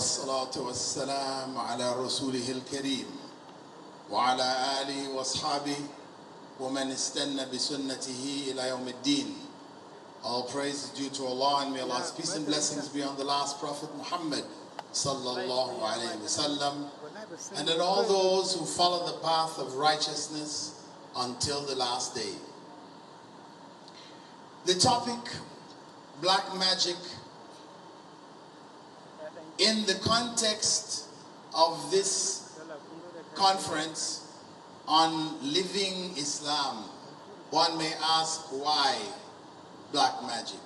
والصلاة والسلام على رسوله الكريم وعلى آله وأصحابه ومن استنى بسنته إلى يوم الدين. All praise is due to Allah, and may Allah's peace and blessings be on the last Prophet Muhammad sallallahu alayhi wasallam, and on all those who follow the path of righteousness until the last day. The topic, black magic, in the context of this conference on living Islam, one may ask, why black magic?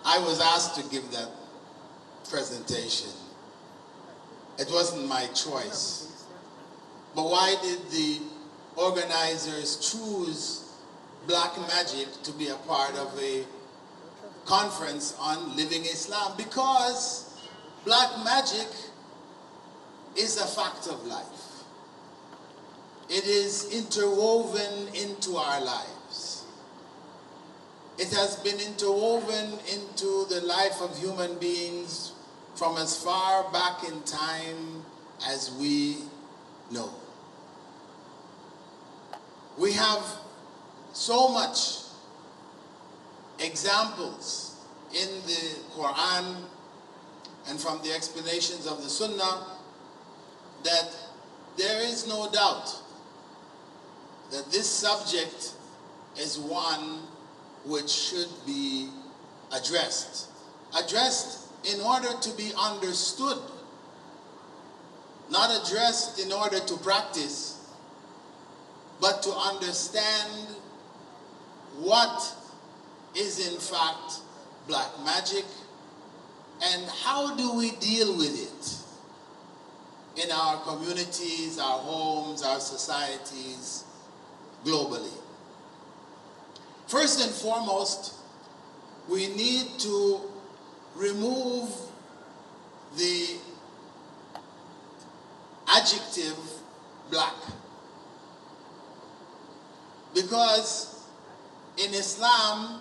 I was asked to give that presentation. It wasn't my choice. But why did the organizers choose black magic to be a part of a conference on living Islam? Because black magic is a fact of life. It is interwoven into our lives. It has been interwoven into the life of human beings from as far back in time as we know. We have so much examples in the Quran and from the explanations of the Sunnah that there is no doubt that this subject is one which should be addressed. Addressed in order to be understood, not addressed in order to practice, but to understand what is in fact black magic and how do we deal with it in our communities, our homes, our societies, globally. First and foremost, we need to remove the adjective black, because in Islam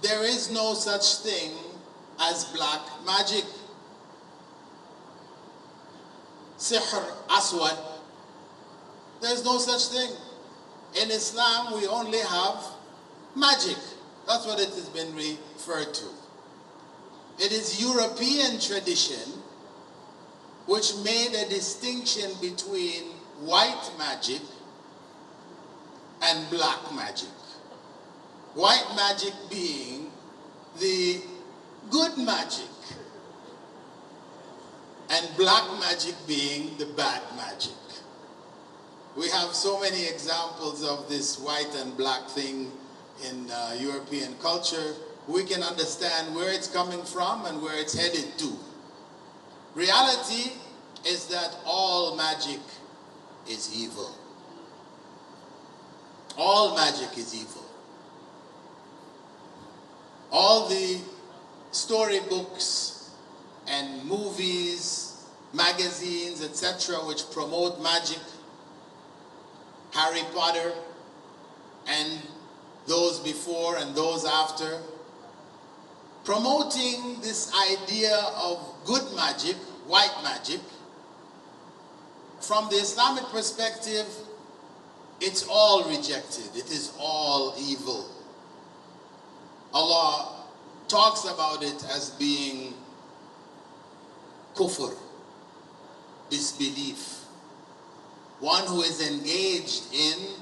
there is no such thing as black magic. Sihr aswad, there's no such thing. In Islam we only have magic. That's what it has been referred to. It is European tradition which made a distinction between white magic and black magic. White magic being the good magic, and black magic being the bad magic. We have so many examples of this white and black thing in European culture. We can understand where it's coming from and where it's headed to. Reality is that all magic is evil. All magic is evil. All the storybooks and movies, magazines, etc., which promote magic, Harry Potter and those before and those after, promoting this idea of good magic, white magic, from the Islamic perspective, it's all rejected. It is all evil. Allah talks about it as being kufr, disbelief. One who is engaged in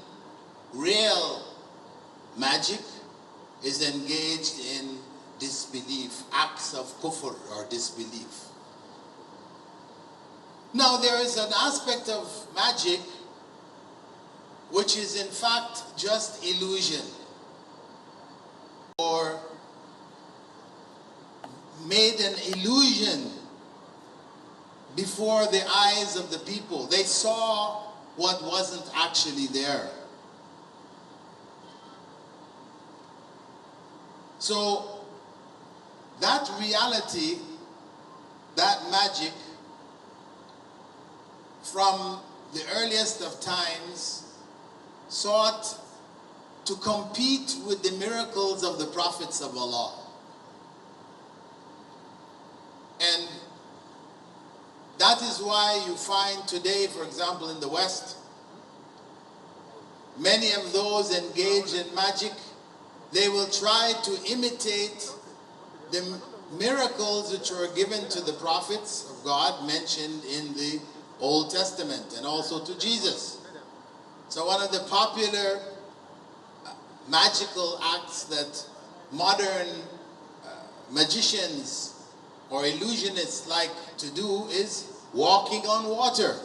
real magic is engaged in disbelief, acts of kufr or disbelief. Now there is an aspect of magic which is in fact just illusion, or made an illusion before the eyes of the people. They saw what wasn't actually there. So that reality, that magic, from the earliest of times sought to compete with the miracles of the prophets of Allah. And that is why you find today, for example, in the West, many of those engaged in magic, they will try to imitate the miracles which were given to the prophets of God mentioned in the Old Testament and also to Jesus. So one of the popular magical acts that modern magicians or illusionists like to do is walking on water.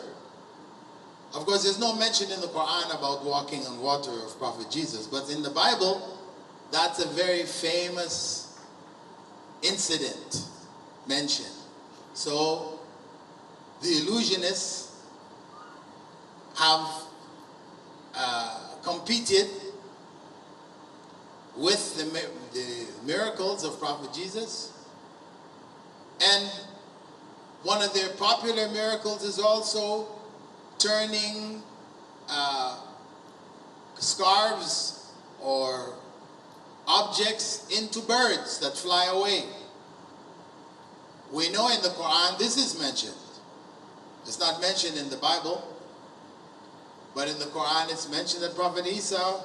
Of course, there's no mention in the Quran about walking on water of Prophet Jesus, but in the Bible, that's a very famous incident mentioned. So the illusionists have competed with the miracles of Prophet Jesus, and one of their popular miracles is also turning scarves or objects into birds that fly away. We know in the Quran this is mentioned. It's not mentioned in the Bible, but in the Quran it's mentioned that Prophet Isa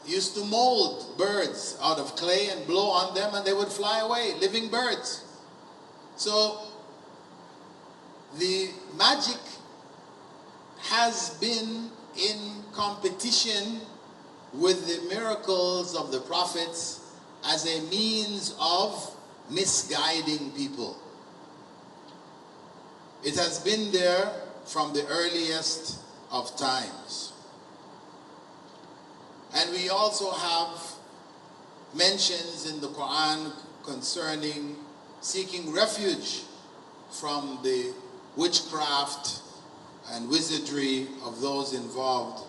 used to mold birds out of clay and blow on them and they would fly away, living birds. So the magic has been in competition with the miracles of the prophets as a means of misguiding people. It has been there from the earliest of times. And we also have mentions in the Quran concerning seeking refuge from the witchcraft and wizardry of those involved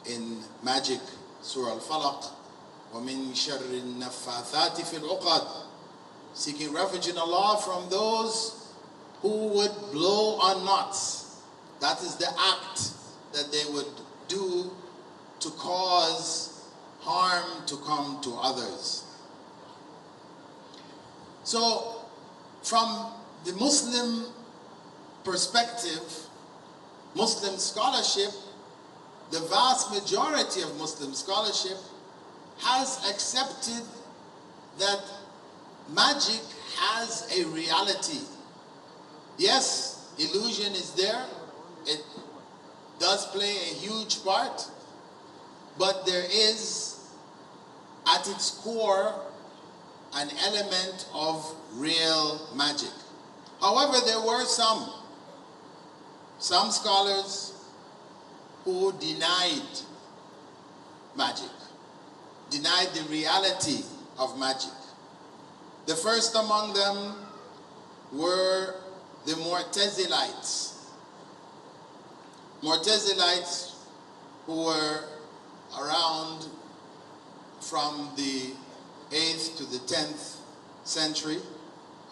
in magic. Surah Al-Falaq, وَمِن شَرِّ النَّفَّاثَاتِ فِي الْعُقَدِ, seeking refuge in Allah from those who would blow on knots. That is the act that they would do to cause harm to come to others. So, from the Muslim perspective, Muslim scholarship, the vast majority of Muslim scholarship has accepted that magic has a reality. Yes, illusion is there. It does play a huge part. But there is, at its core, an element of real magic. However, there were some scholars who denied magic, denied the reality of magic. The first among them were the Mu'tazilites. Mu'tazilites who were around from the 8th to the 10th century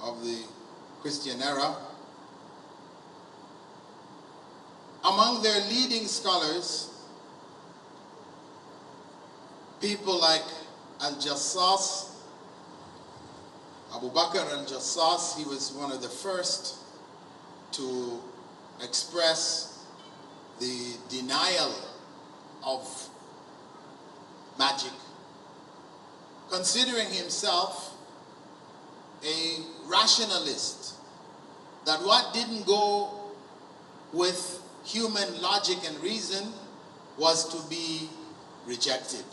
of the Christian era. Among their leading scholars, people like Al-Jassas, Abu Bakr al-Jassas, he was one of the first to express the denial of magic, considering himself a rationalist, that what didn't go with human logic and reason was to be rejected.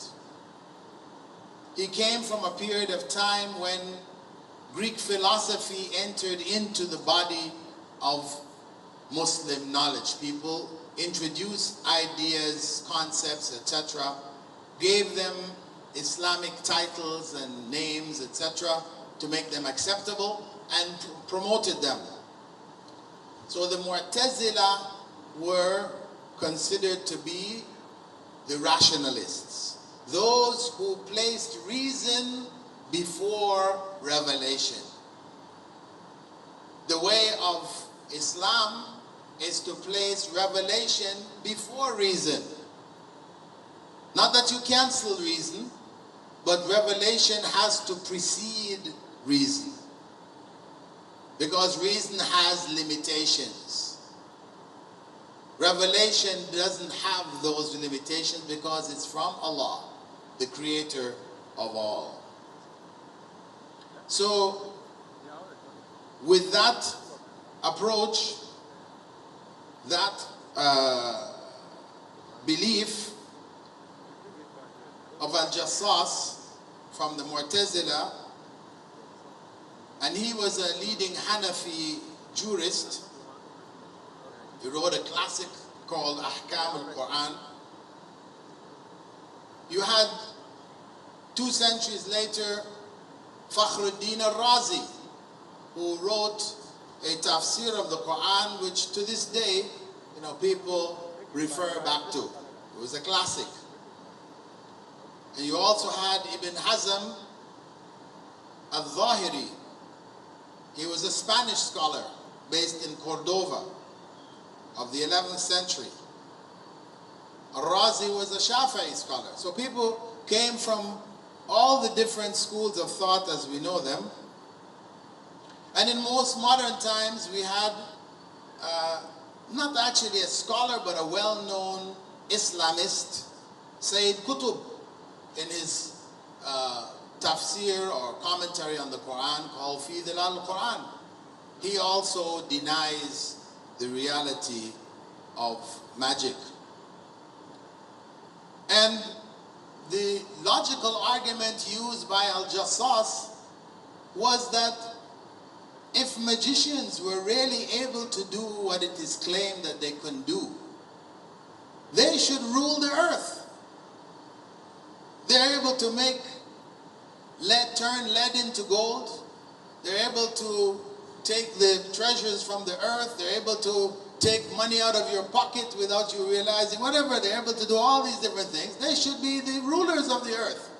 He came from a period of time when Greek philosophy entered into the body of Muslim knowledge. People introduced ideas, concepts, etc., gave them Islamic titles and names, etc., to make them acceptable, and promoted them. So the Mu'tazila were considered to be the rationalists, those who placed reason before revelation. The way of Islam is to place revelation before reason. Not that you cancel reason, but revelation has to precede reason. because reason has limitations. Revelation doesn't have those limitations because it's from Allah, the creator of all. So, with that approach, that belief of Al-Jassas from the Mu'tazila, and he was a leading Hanafi jurist. He wrote a classic called Ahkam al-Quran. You had 2 centuries later Fakhruddin al-Razi, who wrote a tafsir of the Quran, which to this day, people refer back to. It was a classic. And you also had Ibn Hazm al-Zahiri. He was a Spanish scholar based in Cordova of the 11th century. Al-Razi was a Shafi'i scholar. So people came from all the different schools of thought as we know them. And in most modern times we had not actually a scholar but a well-known Islamist, Sayyid Qutb, in his tafsir or commentary on the Quran called Fi Dhilal al-Quran. He also denies the reality of magic. And the logical argument used by Al-Jassas was that if magicians were really able to do what it is claimed that they can do, they should rule the earth. They're able to make turn lead into gold. They're able to take the treasures from the earth. They're able to take money out of your pocket without you realizing. Whatever, they're able to do all these different things. They should be the rulers of the earth.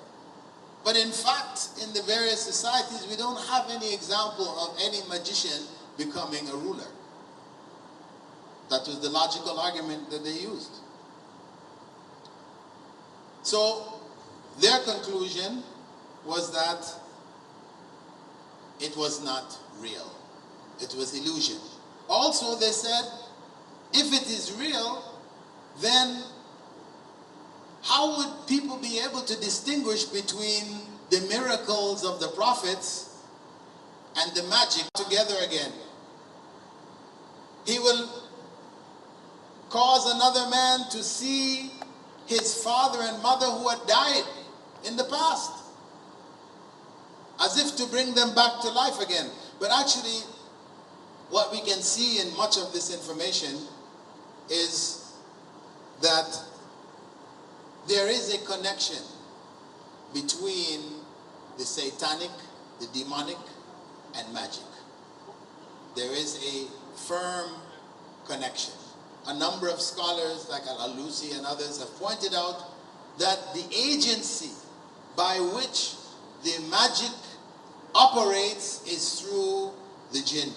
But in fact, in the various societies, we don't have any example of any magician becoming a ruler. That was the logical argument that they used. So, their conclusion was that it was not real. It was illusion. Also, they said, if it is real, then how would people be able to distinguish between the miracles of the prophets and the magic together again? He will cause another man to see his father and mother who had died in the past, as if to bring them back to life again. But actually, what we can see in much of this information is that there is a connection between the satanic, the demonic, and magic. There is a firm connection. A number of scholars like Al-Alusi and others have pointed out that the agency by which the magic operates is through the jinn.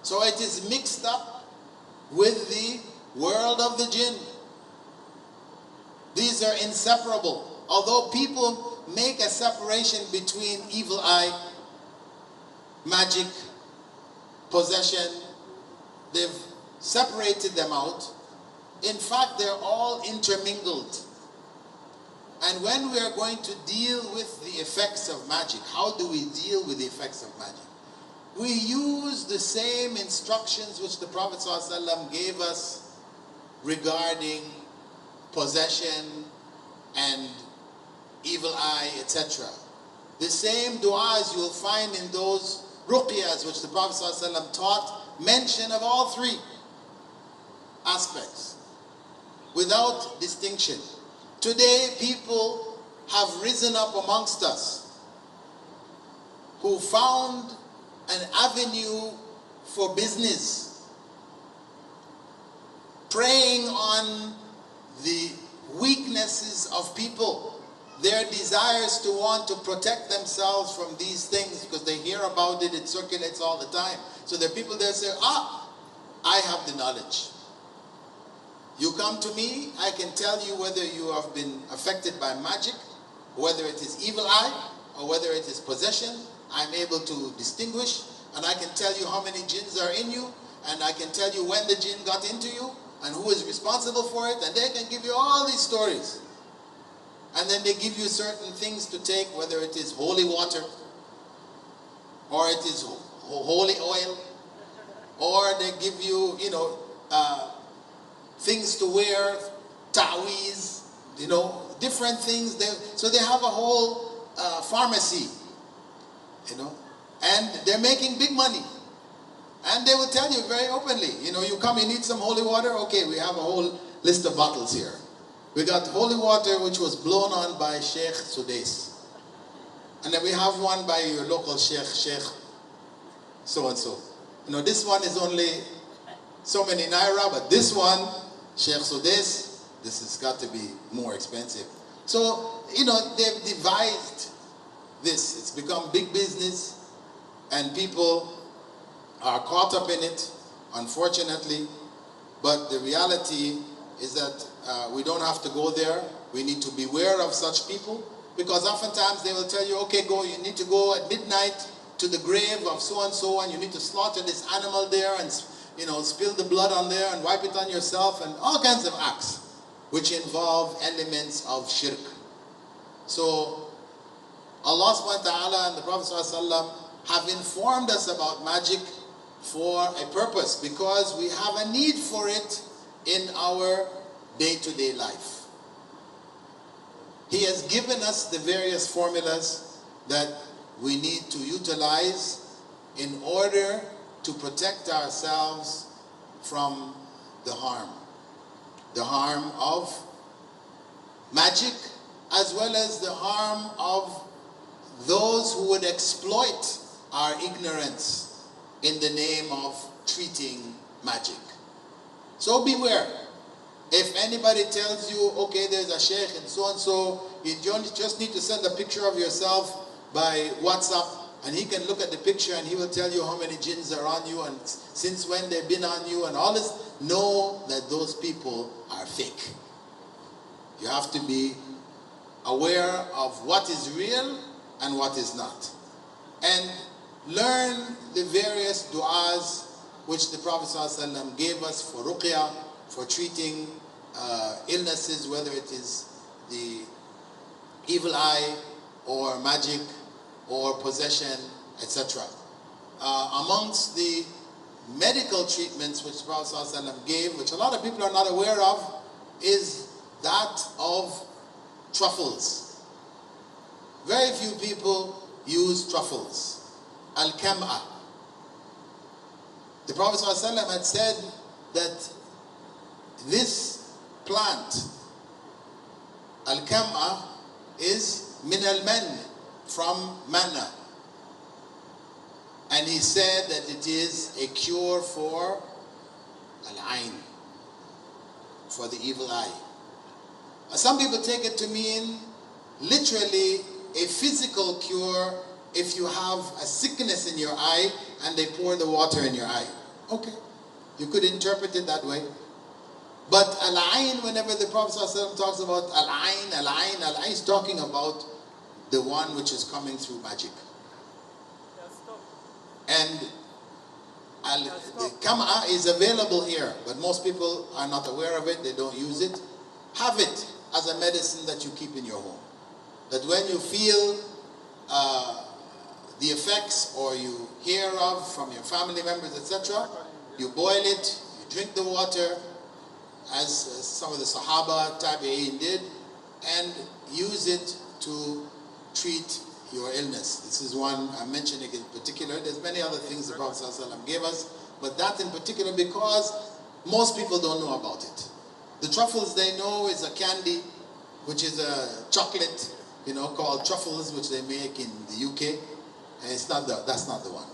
So it is mixed up with the world of the jinn. These are inseparable. Although people make a separation between evil eye, magic, possession, they've separated them out. In fact, they're all intermingled. And when we are going to deal with the effects of magic, how do we deal with the effects of magic? We use the same instructions which the Prophet ﷺ gave us regarding possession and evil eye, etc. The same du'as you'll find in those ruqyas which the Prophet ﷺ taught, mention of all 3 aspects without distinction. Today people have risen up amongst us who found an avenue for business, preying on the weaknesses of people, their desires to want to protect themselves from these things because they hear about it, it circulates all the time. So there are people that say, I have the knowledge. You come to me, I can tell you whether you have been affected by magic, whether it is evil eye, or whether it is possession. I'm able to distinguish, and I can tell you how many jinns are in you, and I can tell you when the jinn got into you, and who is responsible for it, and they can give you all these stories. And then they give you certain things to take, whether it is holy water, or it is holy oil, or they give you, things to wear, ta'weez, different things. So they have a whole pharmacy, and they're making big money. And they will tell you very openly, you come, you need some holy water, okay, we have a whole list of bottles here. We got holy water which was blown on by Sheikh Sudais. And then we have one by your local Sheikh so-and-so. This one is only so many naira, but this one, Sheikh Sudais, this has got to be more expensive. So, they've devised this. It's become big business, and people are caught up in it, unfortunately. But the reality is that we don't have to go there. We need to beware of such people, because oftentimes they will tell you, okay, you need to go at midnight to the grave of so-and-so, and you need to slaughter this animal there and spill the blood on there and wipe it on yourself, and all kinds of acts which involve elements of shirk. So Allah subhanahu wa ta'ala and the Prophet sallallahu alaihi wasallam have informed us about magic for a purpose, because we have a need for it in our day-to-day life. He has given us the various formulas that we need to utilize in order to protect ourselves from the harm of magic, as well as the harm of those who would exploit our ignorance in the name of treating magic. So beware. If anybody tells you, okay, there's a sheikh and so, you just need to send a picture of yourself by WhatsApp, and he can look at the picture and he will tell you how many jinns are on you and since when they've been on you and all this. Know that those people are fake. You have to be aware of what is real and what is not. And learn the various du'as which the Prophet ﷺ gave us for ruqya, for treating illnesses, whether it is the evil eye or magic or possession, etc. Amongst the medical treatments which the Prophet ﷺ gave, which a lot of people are not aware of, is that of truffles. Very few people use truffles. Al-kam'a. The Prophet ﷺ had said that this plant, al-kam'a, is min al-man, from manna. And he said that it is a cure for al-ain, for the evil eye. Some people take it to mean literally a physical cure if you have a sickness in your eye and they pour the water in your eye. Okay, you could interpret it that way. But al-ain, whenever the Prophet ﷺ talks about al-ain is talking about the one which is coming through magic. And the kam'a is available here, but most people are not aware of it, they don't use it. Have it as a medicine that you keep in your home. That when you feel the effects, or you hear of from your family members, etc., you boil it, you drink the water, as some of the Sahaba, Tabi'een did, and use it to treat your illness. This is one I'm mentioning in particular. There's many other things the Prophet ﷺ gave us, but that in particular because most people don't know about it. The truffles they know is a candy, which is a chocolate, called truffles, which they make in the UK, and that's not the one.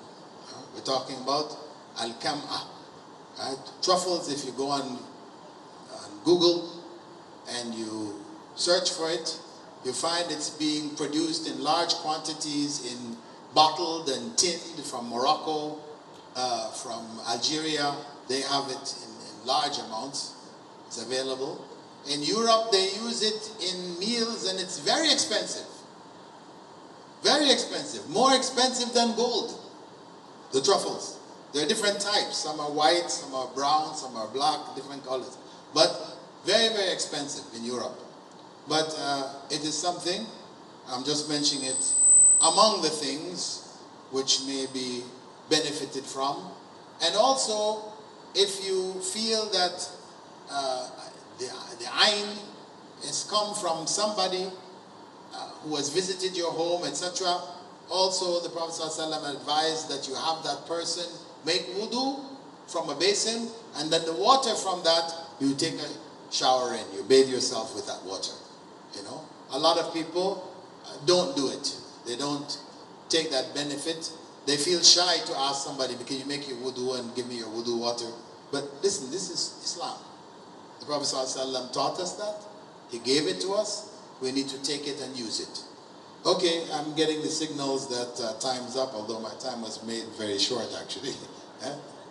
We're talking about al-kam'a. Right? Truffles, if you go on Google and you search for it, you find it's being produced in large quantities, in bottled and tinned from Morocco, from Algeria. They have it in large amounts. It's available. In Europe, they use it in meals, and it's very expensive. Very expensive. More expensive than gold. The truffles. There are different types. Some are white, some are brown, some are black, different colors. But very, very expensive in Europe. But it is something, I'm just mentioning it, among the things which may be benefited from. And also, if you feel that the ayn has come from somebody who has visited your home, etc., also the Prophet ﷺ advised that you have that person make wudu from a basin, and then the water from that, you take a shower in, you bathe yourself with that water. You know, a lot of people don't do it. They don't take that benefit. They feel shy to ask somebody, can you make your wudu and give me your wudu water? But listen, this is Islam. The Prophet ﷺ taught us that. He gave it to us. We need to take it and use it. Okay, I'm getting the signals that time's up, although my time was made very short actually.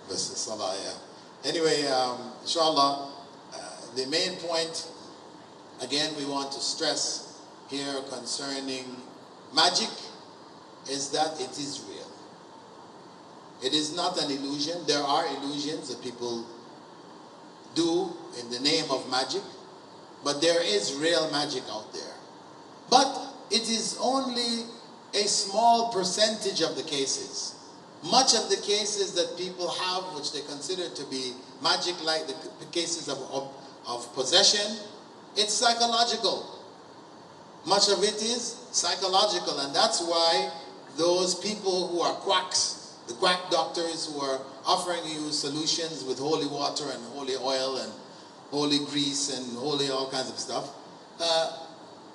Salah, yeah. Anyway, inshallah, the main point, again, we want to stress here concerning magic is that it is real. It is not an illusion. There are illusions that people do in the name of magic, but there is real magic out there. But it is only a small percentage of the cases. Much of the cases that people have, which they consider to be magic, like the cases of possession, it's psychological. Much of it is psychological, and that's why those people who are quacks, the quack doctors who are offering you solutions with holy water and holy oil and holy grease and holy all kinds of stuff,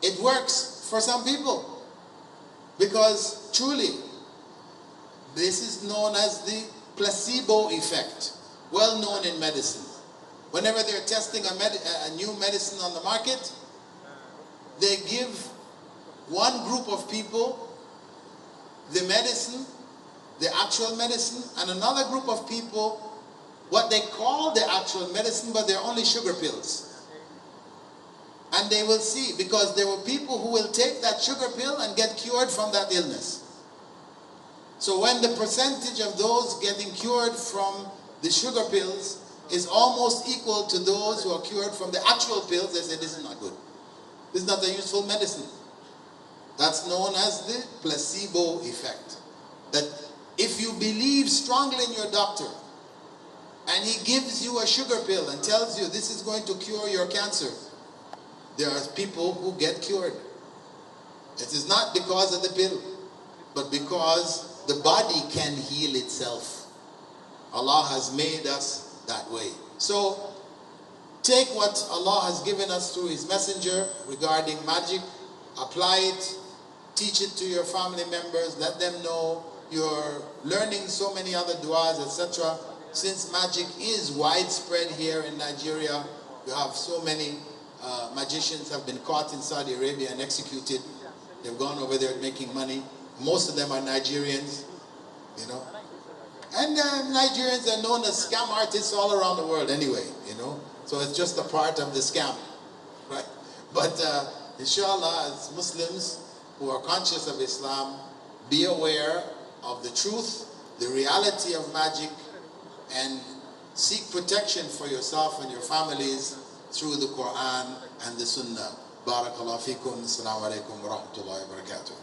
it works for some people, because truly this is known as the placebo effect, well known in medicine. Whenever they're testing a new medicine on the market, they give one group of people the medicine, the actual medicine, and another group of people what they call the actual medicine, but they're only sugar pills. And they will see, because there were people who will take that sugar pill and get cured from that illness. So when the percentage of those getting cured from the sugar pills is almost equal to those who are cured from the actual pills, they say this is not good. This is not a useful medicine. That's known as the placebo effect. That if you believe strongly in your doctor, and he gives you a sugar pill and tells you this is going to cure your cancer, there are people who get cured. It is not because of the pill, but because the body can heal itself. Allah has made us that way. So take what Allah has given us through His Messenger regarding magic, apply it, teach it to your family members, let them know. You're learning so many other du'as, etc. Since magic is widespread here in Nigeria, you have so many magicians have been caught in Saudi Arabia and executed. They've gone over there making money. Most of them are Nigerians, you know. And Nigerians are known as scam artists all around the world anyway, you know. So it's just a part of the scam, right? But inshallah, as Muslims who are conscious of Islam, be aware of the truth, the reality of magic, and seek protection for yourself and your families through the Quran and the Sunnah. Barakallahu feekum. Assalamu alaikum wa rahmatullahi wa barakatuh.